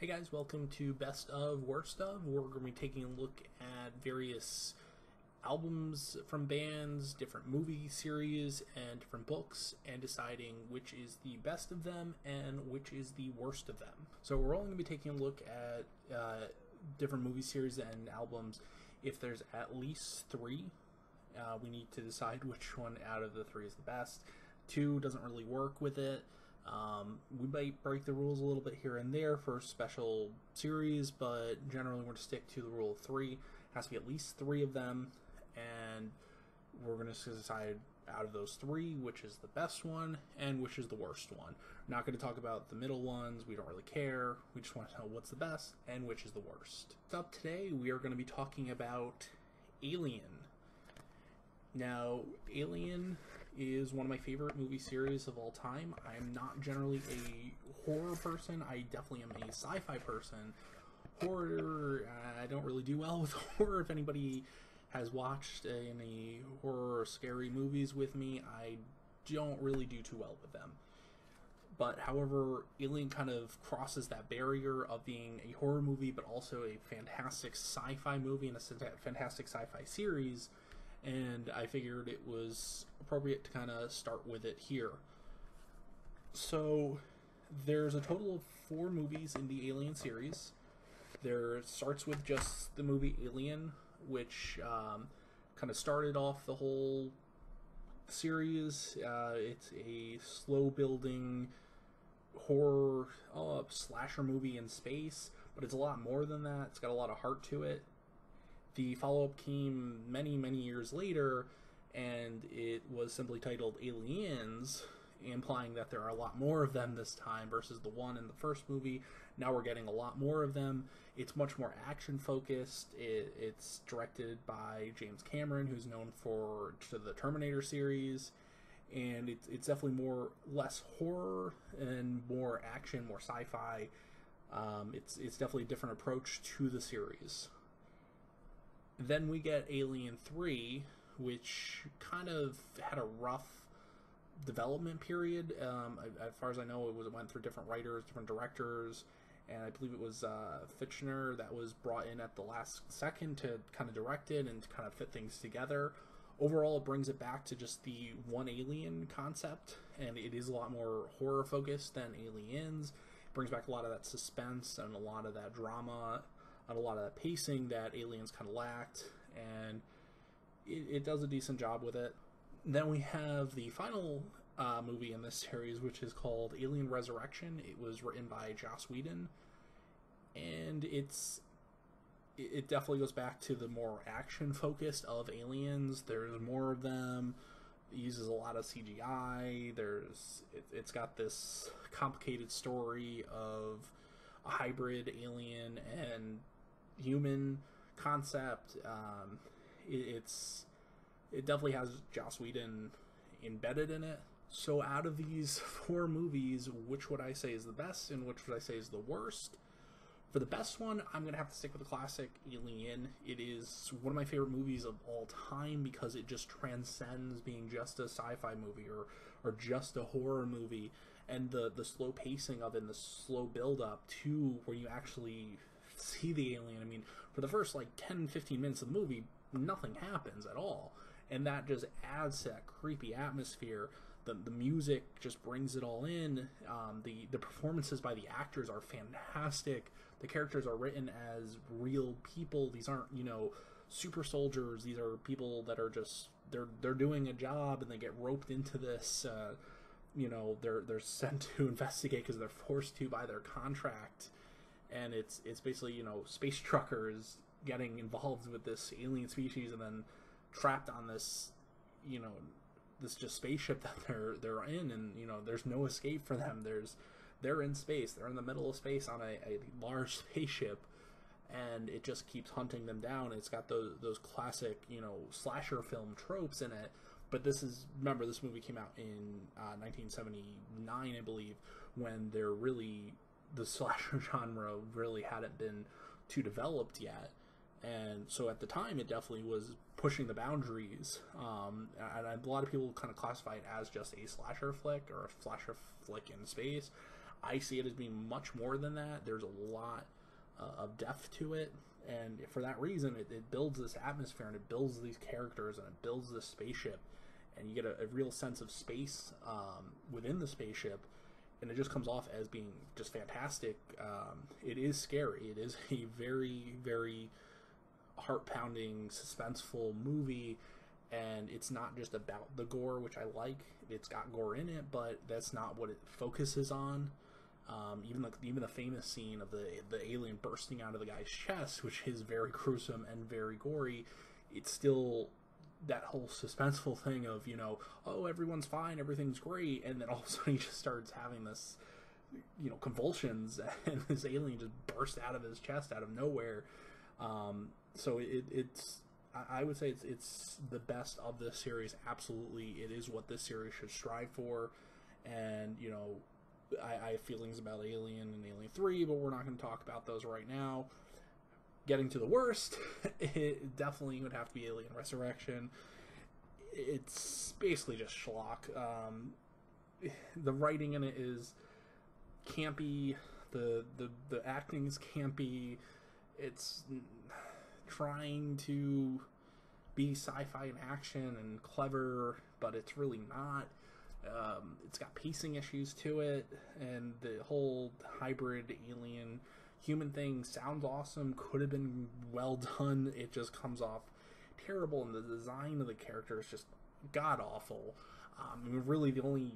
Hey guys, welcome to Best of, Worst of. We're going to be taking a look at various albums from bands, different movie series, and different books, and deciding which is the best of them and which is the worst of them. So we're only going to be taking a look at different movie series and albums. If there's at least three, we need to decide which one out of the three is the best. Two doesn't really work with it. We might break the rules a little bit here and there for special series, but generally we're going to stick to the rule of three. It has to be at least three of them, and we're going to decide out of those three which is the best one and which is the worst one. We're not going to talk about the middle ones. We don't really care. We just want to know what's the best and which is the worst. Up today, we are going to be talking about Alien. Now, Alien is one of my favorite movie series of all time. I'm not generally a horror person. I definitely am a sci-fi person. Horror, I don't really do well with horror. If anybody has watched any horror or scary movies with me, I don't really do too well with them. But however, Alien kind of crosses that barrier of being a horror movie, but also a fantastic sci-fi movie and a fantastic sci-fi series. And I figured it was appropriate to kind of start with it here. So there's a total of 4 movies in the Alien series. There starts with just the movie Alien, which kind of started off the whole series. It's a slow-building horror slasher movie in space, but it's a lot more than that. It's got a lot of heart to it. The follow-up came many, many years later, and it was simply titled Aliens, implying that there are a lot more of them this time versus the one in the first movie. Now we're getting a lot more of them. It's much more action-focused. It's directed by James Cameron, who's known for the Terminator series, and it's definitely less horror and more action, more sci-fi. It's definitely a different approach to the series. Then we get Alien 3, which kind of had a rough development period. As far as I know, it went through different writers, different directors, and I believe it was Fitchner that was brought in at the last second to kind of direct it and to kind of fit things together. Overall, it brings it back to just the one alien concept, and it is a lot more horror focused than Aliens. It brings back a lot of that suspense and a lot of that drama and a lot of that pacing that Aliens kind of lacked, and it does a decent job with it. Then we have the final movie in this series, which is called Alien Resurrection. It was written by Joss Whedon, and it definitely goes back to the more action focused of Aliens. There's more of them. It uses a lot of CGI. It's got this complicated story of a hybrid alien and human concept. It definitely has Joss Whedon embedded in it. So out of these 4 movies, which would I say is the best and which would I say is the worst? For the best one, I'm going to have to stick with the classic Alien. It is one of my favorite movies of all time because it just transcends being just a sci-fi movie or just a horror movie. And the slow pacing of it and the slow build-up to where you actually see the alien. I mean, for the first like 10-15 minutes of the movie, nothing happens at all. And that just adds to that creepy atmosphere. The music just brings it all in. The performances by the actors are fantastic. The characters are written as real people. These aren't, super soldiers. These are people that are just, they're doing a job and they get roped into this. They're sent to investigate because they're forced to by their contract. And it's basically, space truckers getting involved with this alien species and then trapped on this, this just spaceship that they're in, and there's no escape for them. They're in space. They're in the middle of space on a large spaceship, and it just keeps hunting them down. It's got those classic slasher film tropes in it. But remember, this movie came out in 1979, I believe, when the slasher genre really hadn't been too developed yet. And so at the time, it definitely was pushing the boundaries. And a lot of people kind of classify it as just a slasher flick or a slasher flick in space. I see it as being much more than that. There's a lot of depth to it, and for that reason, it builds this atmosphere, and it builds these characters, and it builds this spaceship, and you get a real sense of space within the spaceship, and it just comes off as being just fantastic. It is scary. It is a very, very heart-pounding, suspenseful movie, and it's not just about the gore, which I like. It's got gore in it, but that's not what it focuses on. Even the famous scene of the alien bursting out of the guy's chest, which is very gruesome and very gory, it's still that whole suspenseful thing of, you know, oh, everyone's fine, everything's great, and then all of a sudden he just starts having this, you know, convulsions, and this alien just bursts out of his chest out of nowhere. So it's I would say it's the best of this series. Absolutely, it is what this series should strive for. And, you know, I have feelings about Alien and Alien 3, but we're not going to talk about those right now. Getting to the worst, it definitely would have to be Alien Resurrection. It's basically just schlock. The writing in it is campy. The acting's campy. It's trying to be sci-fi and action and clever, but it's really not. It's got pacing issues to it, and the whole hybrid alien human thing sounds awesome, could have been well done. It just comes off terrible, and the design of the character is just god awful. I mean, really the only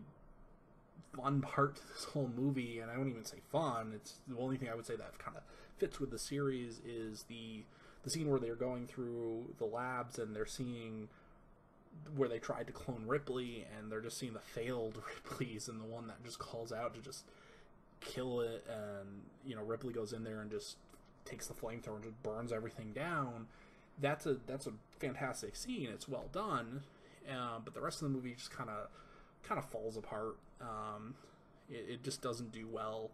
fun part to this whole movie, and I wouldn't even say fun, it's the only thing I would say that kind of fits with the series, is the scene where they're going through the labs and they're seeing where they tried to clone Ripley, and they're just seeing the failed Ripleys, and the one that just calls out to just kill it, and, you know, Ripley goes in there and just takes the flamethrower and just burns everything down. That's a fantastic scene. It's well done, but the rest of the movie just kind of falls apart. It just doesn't do well,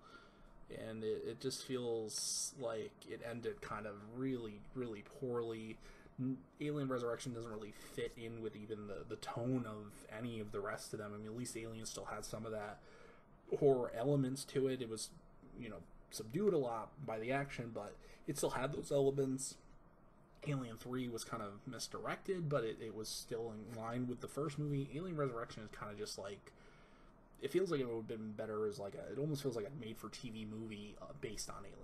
and it just feels like it ended kind of really, really poorly. Alien Resurrection doesn't really fit in with even the tone of any of the rest of them. I mean, at least Alien still had some of that horror elements to it. It was, you know, subdued a lot by the action, but it still had those elements. Alien 3 was kind of misdirected, but it was still in line with the first movie. Alien Resurrection is kind of just like, it feels like it would have been better as like it almost feels like a made-for-TV movie based on Alien.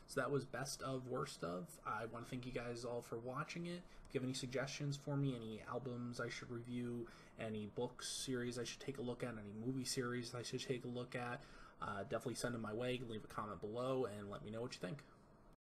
So that was best of, worst of. I want to thank you guys all for watching it. If you have any suggestions for me, any albums I should review, any books, series I should take a look at, any movie series I should take a look at, definitely send them my way. Leave a comment below and let me know what you think.